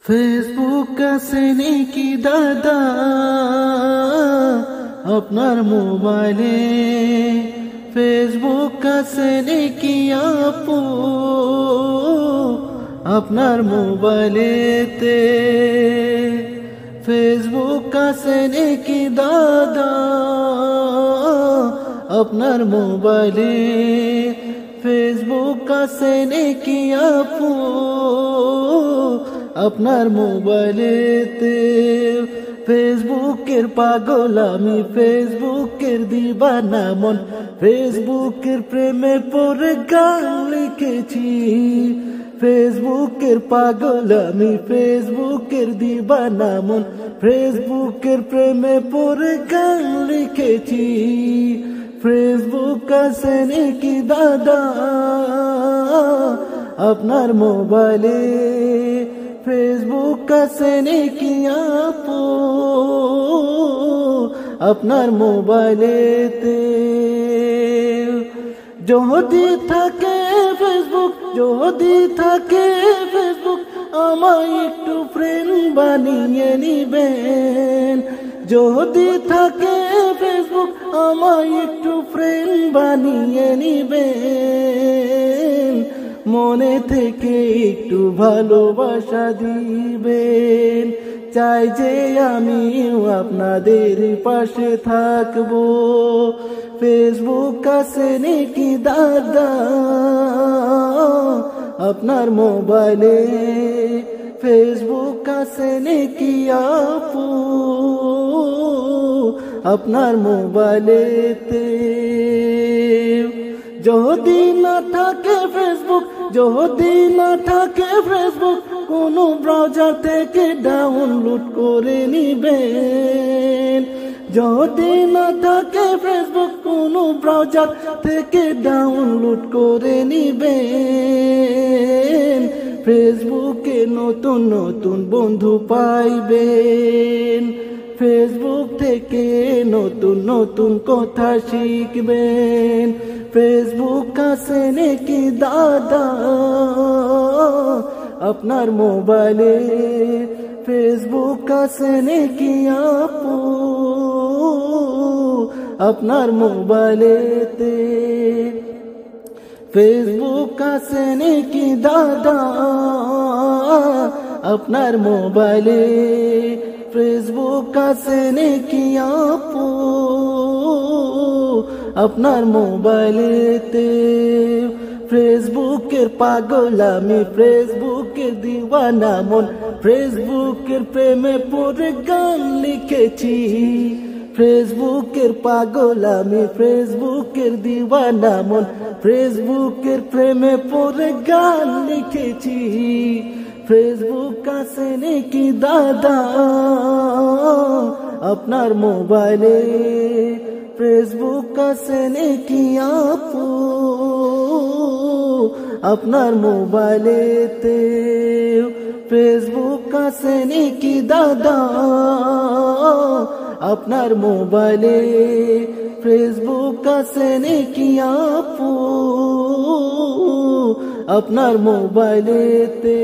Facebook আছে নাকি দাদা আপনার মোবাইলে? ফেসবুক আছে নাকি আপু আপনার মোবাইলেতে? ফেসবুক আছে নাকি দাদা আপনার মোবাইলে? ফেসবুক আছে নাকি আপু আপনার মোবাইলেতে? ফেসবুকের পাগল আমি, ফেসবুকের দিবানা মন, ফেসবুকের প্রেমে পড়ে গান লিখেছি। ফেসবুকের পাগল আমি, ফেসবুকের দিবানা মন, ফেসবুকের প্রেমে পড়ে গান লিখেছি। ফেসবুক আছে নাকি দাদা আপনার মোবাইলে? ফেসবুক আছে নাকি আপু আপনার মোবাইলেতে? যদি থাকে ফেসবুক, যদি থাকে ফেসবুক, আমায় একটু ফ্রেন্ড বানিয়ে নিবেন। যদি থাকে ফেসবুক, আমায় একটু ফ্রেন্ড বানিয়ে নিবেন। মনে থেকে একটু ভালোবাসা দিবেন। চাই যে আমিও আপনাদের পাশে থাকবো। ফেসবুক আছে নাকি দাদা আপনার মোবাইলে? ফেসবুক আছে নাকি আপু আপনার মোবাইলেতে? যদি না থাকে ফেসবুক, যদি না থাকে ফেসবুক, কোন ব্রাউজার থেকে ডাউনলোড করে নিবেন। যদি না থাকে ফেসবুক, কোন ব্রাউজার থেকে ডাউনলোড করে নিবেন। ফেসবুকে নতুন নতুন বন্ধু পাইবেন। ফেসবুক থেকে নতুন নতুন কথা শিখবেন। ফেসবুক আছে নাকি দাদা আপনার মোবাইলে? ফেসবুক আছে নাকি আপু আপনার মোবাইলেতে? ফেসবুক আছে নাকি দাদা আপনার মোবাইলে? ফেসবুক আছে নাকি আপু আপনার মোবাইলেতে? ফেসবুকের পাগল আমি, ফেসবুকের দিওয়ানা মন, ফেসবুকের প্রেমে পড়ে গান লিখেছি। ফেসবুকের পাগল আমি, ফেসবুকের দিওয়ানা মন, ফেসবুকের প্রেমে পড়ে গান লিখেছি। ফেসবুক আছে নাকি দাদা আপনার মোবাইলে? ফেসবুক আছে নাকি আপু আপনার মোবাইলেতে? ফেসবুক আছে নাকি দাদা আপনার মোবাইলে? ফেসবুক আছে নাকি আপু আপনার মোবাইলেতে?